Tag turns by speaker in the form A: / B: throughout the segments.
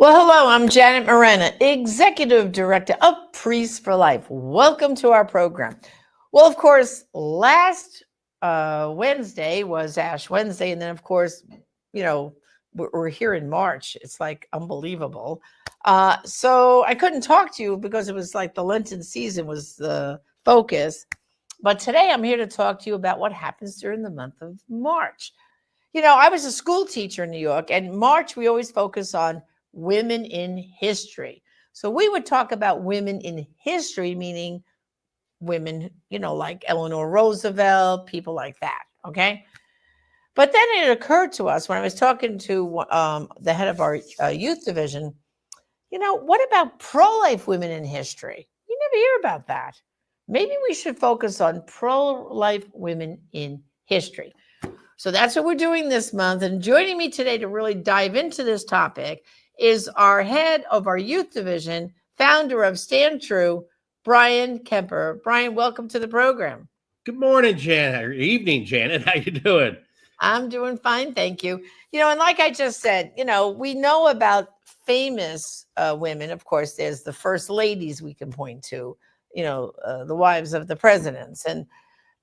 A: Well, hello, I'm Janet Morena, Executive Director of Priests for Life. Welcome to our program. Well, of course, last Wednesday was Ash Wednesday. And then, of course, we're here in March. It's like unbelievable. So I couldn't talk to you because it was like the Lenten season was the focus. But today I'm here to talk to you about what happens during the month of March. I was a school teacher in New York, and March we always focus on women in history. So we would talk about women in history, meaning women, like Eleanor Roosevelt, people like that. Okay. But then it occurred to us when I was talking to the head of our youth division, what about pro life women in history? You never hear about that. Maybe we should focus on pro life women in history. So that's what we're doing this month. And joining me today to really dive into this topic is our head of our youth division, founder of Stand True, Bryan Kemper. Bryan, welcome to the program.
B: Good morning, Janet, or evening, Janet. How you doing?
A: I'm doing fine, thank you. And like I just said, we know about famous women. Of course, there's the first ladies we can point to, the wives of the presidents and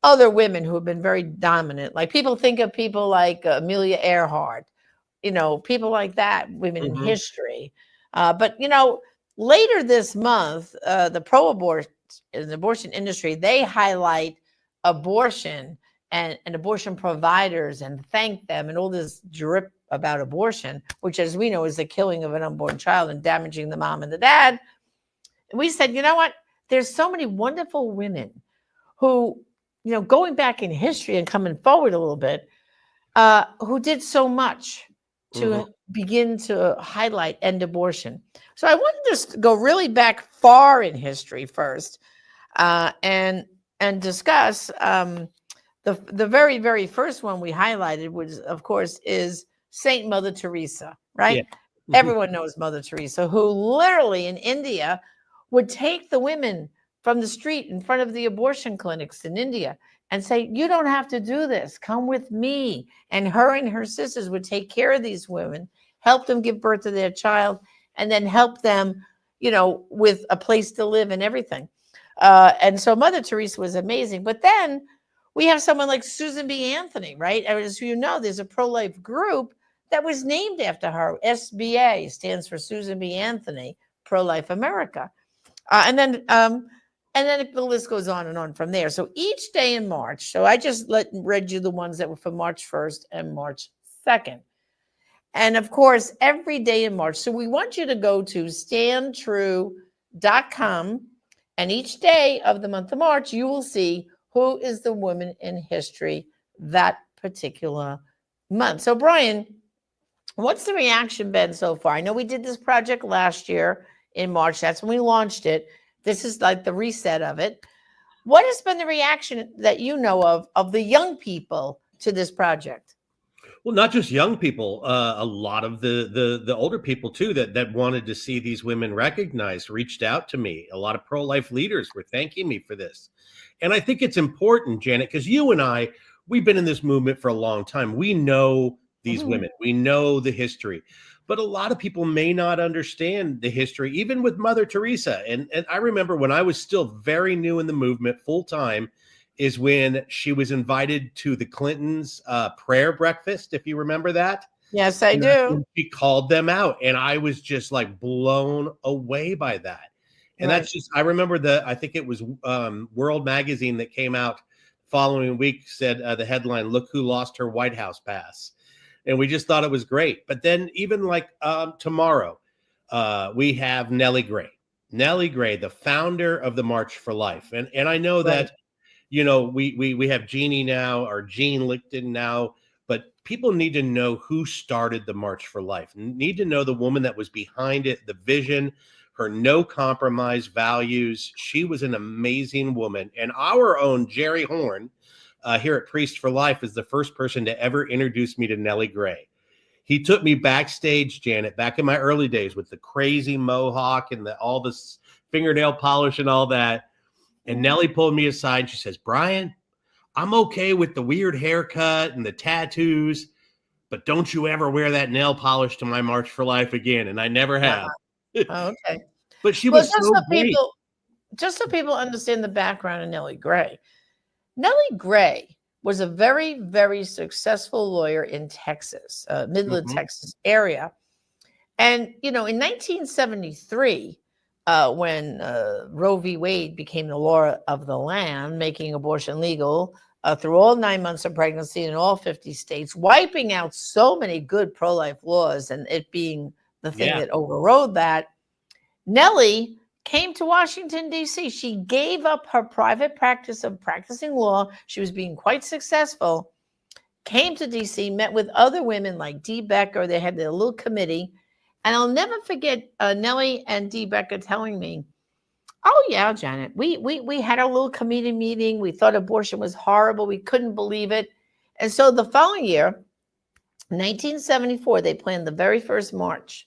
A: other women who have been very dominant. Like people think of people like Amelia Earhart, people like that, women in history. But later this month, the pro-abortion in the abortion industry, they highlight abortion and abortion providers and thank them and all this drip about abortion, which, as we know, is the killing of an unborn child and damaging the mom and the dad. And we said, you know what? There's so many wonderful women who, going back in history and coming forward a little bit, who did so much to begin to highlight end abortion. So I wanted to go really back far in history first, and discuss the very, very first one we highlighted, which of course is Saint Mother Teresa, right? Yeah. Everyone knows Mother Teresa, who literally in India would take the women from the street in front of the abortion clinics in India and say, you don't have to do this. Come with me. And her sisters would take care of these women, help them give birth to their child, and then help them, with a place to live and everything. And so Mother Teresa was amazing. But then we have someone like Susan B. Anthony, right? As you know, there's a pro-life group that was named after her. SBA stands for Susan B. Anthony, Pro-Life America. And then the list goes on and on from there. So each day in March, so I just read you the ones that were for March 1st and March 2nd. And of course, every day in March. So we want you to go to standtrue.com. And each day of the month of March, you will see who is the woman in history that particular month. So Bryan, what's the reaction been so far? I know we did this project last year in March. That's when we launched it. This is like the reset of it. What has been the reaction that you know of the young people to this project?
B: Well, not just young people, a lot of the older people too that wanted to see these women recognized reached out to me. A lot of pro-life leaders were thanking me for this. And I think it's important, Janet, because you and I, we've been in this movement for a long time. We know these women. We know the history. But a lot of people may not understand the history, even with Mother Teresa. And I remember when I was still very new in the movement, full time, is when she was invited to the Clintons' prayer breakfast, if you remember that.
A: Yes, I do.
B: She called them out, and I was just like blown away by that. And that's just, I remember I think it was World Magazine that came out following week said the headline, "Look who lost her White House pass." And we just thought it was great. But then even like tomorrow, we have Nellie Gray. Nellie Gray, the founder of the March for Life. And I know that, we have Jeannie now, or Jean Lichten now, but people need to know who started the March for Life. Need to know the woman that was behind it, the vision, her no compromise values. She was an amazing woman. And our own Jerry Horn, here at Priest for Life, is the first person to ever introduce me to Nellie Gray. He took me backstage, Janet, back in my early days with the crazy mohawk and all this fingernail polish and all that. And Nellie pulled me aside. And she says, "Bryan, I'm okay with the weird haircut and the tattoos, but don't you ever wear that nail polish to my March for Life again. And I never have.
A: Oh, okay.
B: But she
A: Well,
B: was so great.
A: just so people understand the background of Nellie Gray. Nellie Gray was a very, very successful lawyer in Texas, Midland, Texas area. And, in 1973, when Roe v. Wade became the law of the land, making abortion legal through all 9 months of pregnancy in all 50 states, wiping out so many good pro-life laws, and it being the thing that overrode that, Nellie came to Washington, D.C. She gave up her private practice of practicing law. She was being quite successful, came to D.C., met with other women like Dee Becker. They had their little committee. And I'll never forget Nellie and Dee Becker telling me, oh, yeah, Janet, we had a little committee meeting. We thought abortion was horrible. We couldn't believe it. And so the following year, 1974, they planned the very first march.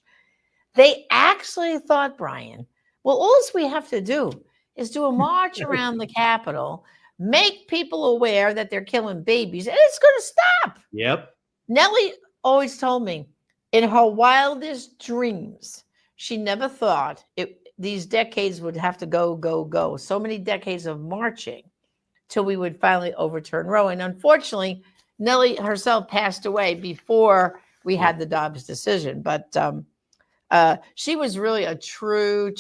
A: They actually thought, Bryan, well, all we have to do is do a march around the Capitol, make people aware that they're killing babies, and it's going to stop.
B: Yep.
A: Nellie always told me in her wildest dreams, she never thought these decades would have to go. So many decades of marching till we would finally overturn Roe. And unfortunately, Nellie herself passed away before we had the Dobbs decision. But she was really a true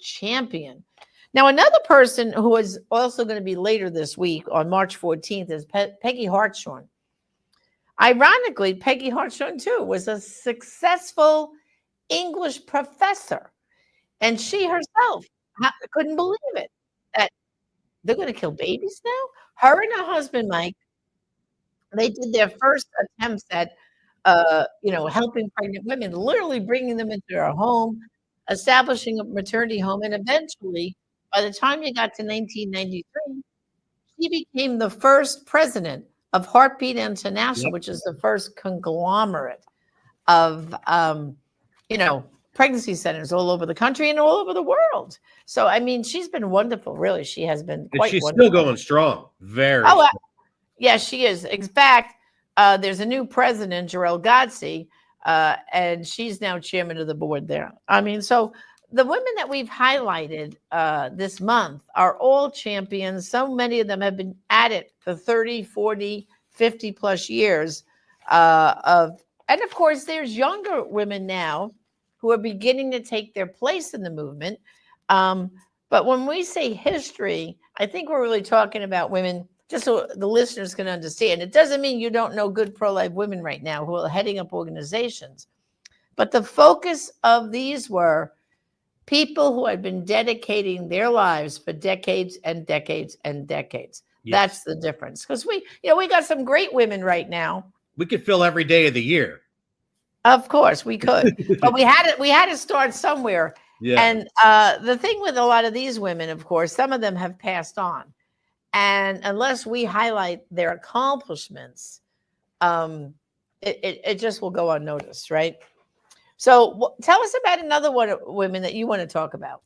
A: champion. Now, another person who is also going to be later this week on March 14th is Peggy Hartshorn. Ironically, Peggy Hartshorn, too, was a successful English professor. And she herself couldn't believe it, that they're going to kill babies now. Her and her husband, Mike, they did their first attempts at helping pregnant women, literally bringing them into their home, establishing a maternity home. And eventually, by the time you got to 1993, she became the first president of Heartbeat International, which is the first conglomerate of, pregnancy centers all over the country and all over the world. So, I mean, she's been wonderful, really. She has been quite
B: she's
A: wonderful.
B: Still going strong. Very strong.
A: Yeah, she is. In fact, there's a new president, Jarrell Godsey, and she's now chairman of the board there. I mean, so the women that we've highlighted this month are all champions. So many of them have been at it for 30, 40, 50 plus years. And of course, there's younger women now who are beginning to take their place in the movement. But when we say history, I think we're really talking about women, just so the listeners can understand. It doesn't mean you don't know good pro-life women right now who are heading up organizations. But the focus of these were people who had been dedicating their lives for decades and decades and decades. Yes. That's the difference. Because we got some great women right now.
B: We could fill every day of the year.
A: Of course we could, but we had to start somewhere. Yeah. And the thing with a lot of these women, of course, some of them have passed on, and unless we highlight their accomplishments, it just will go unnoticed, right? So tell us about another one of women that you want to talk about.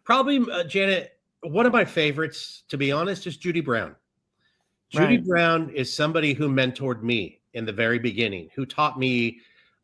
B: Probably, Janet, one of my favorites, to be honest, is Judy Brown. Judy Brown is somebody who mentored me in the very beginning, who taught me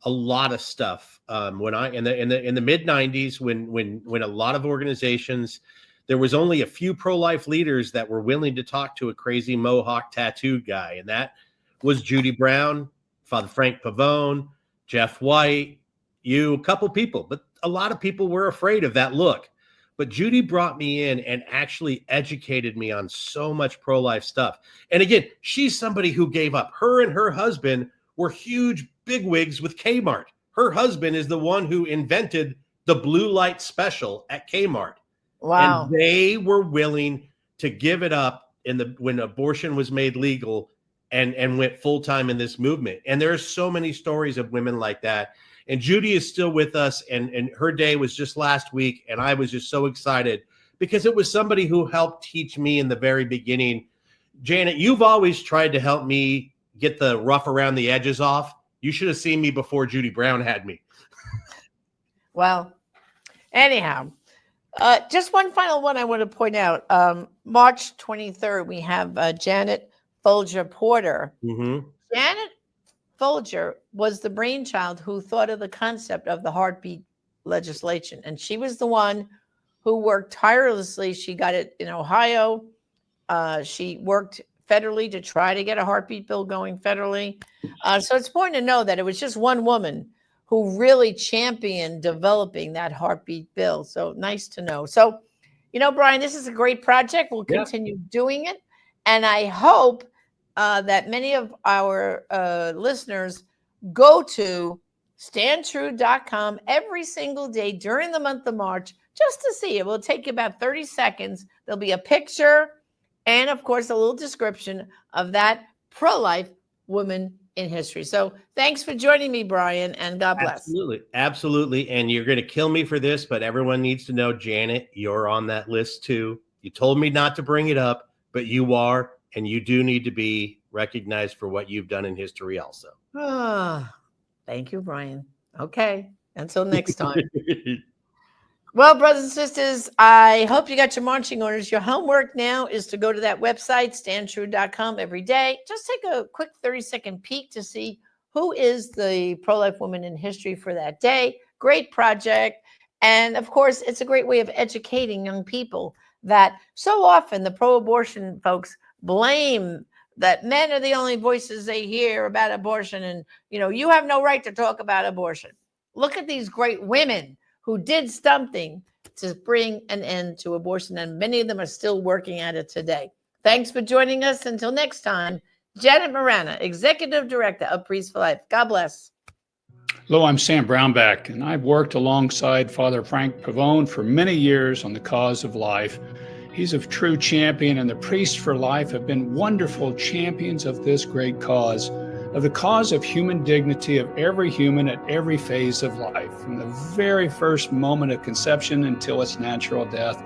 B: a lot of stuff. When I in the mid 90s, when a lot of organizations, there was only a few pro-life leaders that were willing to talk to a crazy Mohawk tattooed guy, and that was Judy Brown, Father Frank Pavone, Jeff White, a couple people, but a lot of people were afraid of that look. But Judy brought me in and actually educated me on so much pro-life stuff. And again, she's somebody who gave up. Her and her husband were huge bigwigs with Kmart. Her husband is the one who invented the blue light special at Kmart.
A: Wow.
B: And they were willing to give it up when abortion was made legal and went full-time in this movement. And there are so many stories of women like that. And Judy is still with us, and her day was just last week, and I was just so excited because it was somebody who helped teach me in the very beginning. Janet, you've always tried to help me get the rough around the edges off. You should have seen me before Judy Brown had me.
A: Well, anyhow, just one final one I want to point out. March 23rd, we have Janet Folger Porter.
B: Mm-hmm.
A: Janet Folger was the brainchild who thought of the concept of the heartbeat legislation. And she was the one who worked tirelessly. She got it in Ohio. She worked federally to try to get a heartbeat bill going federally. So it's important to know that it was just one woman who really championed developing that heartbeat bill. So nice to know. So, Bryan, this is a great project. We'll
B: Yeah.
A: continue doing it. And I hope that many of our listeners go to standtrue.com every single day during the month of March just to see. It will take you about 30 seconds. There'll be a picture and, of course, a little description of that pro-life woman in history. So thanks for joining me, Bryan, and God bless.
B: Absolutely. Absolutely. And you're going to kill me for this, but everyone needs to know, Janet, you're on that list too. You told me not to bring it up, but you are, and you do need to be recognized for what you've done in history also.
A: Thank you, Bryan. Okay. Until next time. Well, brothers and sisters, I hope you got your marching orders. Your homework now is to go to that website, standtrue.com, every day. Just take a quick 30-second peek to see who is the pro-life woman in history for that day. Great project. And of course, it's a great way of educating young people that so often the pro-abortion folks blame that men are the only voices they hear about abortion. And, you have no right to talk about abortion. Look at these great women who did something to bring an end to abortion, and many of them are still working at it today. Thanks for joining us. Until next time, Janet Marana, Executive Director of Priests for Life. God bless.
C: Hello, I'm Sam Brownback, and I've worked alongside Father Frank Pavone for many years on the cause of life. He's a true champion, and the Priests for Life have been wonderful champions of this great cause, of the cause of human dignity of every human at every phase of life, from the very first moment of conception until its natural death.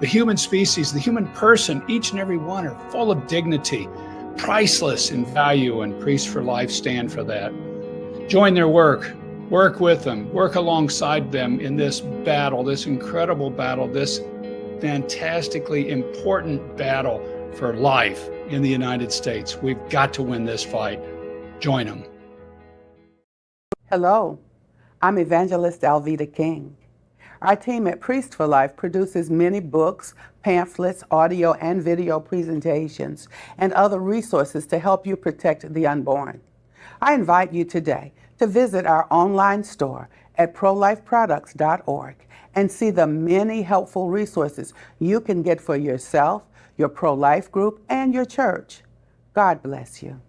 C: The human species, the human person, each and every one are full of dignity, priceless in value, and Priests for Life stand for that. Join their work with them, work alongside them in this battle, this incredible battle, this fantastically important battle for life in the United States. We've got to win this fight. Join them.
D: Hello, I'm Evangelist Alveda King. Our team at Priest for Life produces many books, pamphlets, audio and video presentations, and other resources to help you protect the unborn. I invite you today to visit our online store at prolifeproducts.org and see the many helpful resources you can get for yourself, your pro-life group, and your church. God bless you.